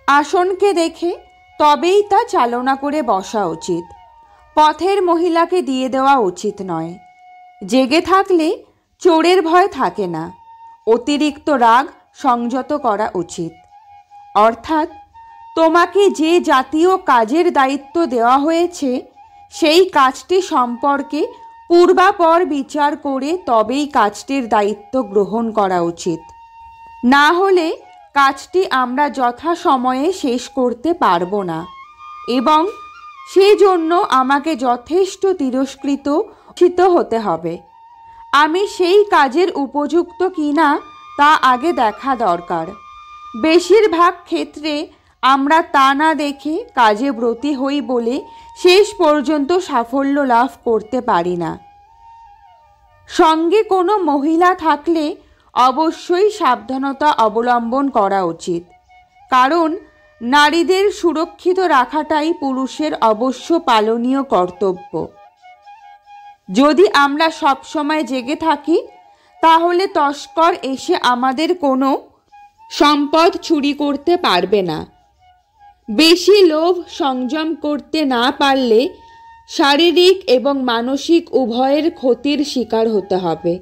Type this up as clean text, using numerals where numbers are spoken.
আসনকে দেখে তবেই তা চালনা করে বসা উচিত। পথের মহিলাকে দিয়ে দেওয়া উচিত নয়। জেগে থাকলে চোরের ভয় থাকে না। অতিরিক্ত রাগ সংযত করা উচিত। অর্থাৎ তোমাকে যে জাতীয় কাজের দায়িত্ব দেওয়া হয়েছে সেই কাজটি সম্পর্কে পূর্বাপর বিচার করে তবেই কাজটির দায়িত্ব গ্রহণ করা উচিত। না হলে কাজটি আমরা যথাসময়ে শেষ করতে পারবো না এবং সেজন্য আমাকে যথেষ্ট তিরস্কৃত হতে হবে। আমি সেই কাজের উপযুক্ত কিনা তা আগে দেখা দরকার। বেশিরভাগ ক্ষেত্রে আমরা তা না দেখে কাজে ব্রতী হই বলে শেষ পর্যন্ত সাফল্য লাভ করতে পারি না। সঙ্গে কোনো মহিলা থাকলে অবশ্যই সাবধানতা অবলম্বন করা উচিত, কারণ নারীদের সুরক্ষিত রাখাটাই পুরুষের অবশ্য পালনীয় কর্তব্য। যদি আমরা সবসময় জেগে থাকি তাহলে তস্কর এসে আমাদের কোনো সম্পদ চুরি করতে পারবে না। বেশি লোভ সংযম করতে না পারলে শারীরিক এবং মানসিক উভয়ের ক্ষতির শিকার হতে হবে।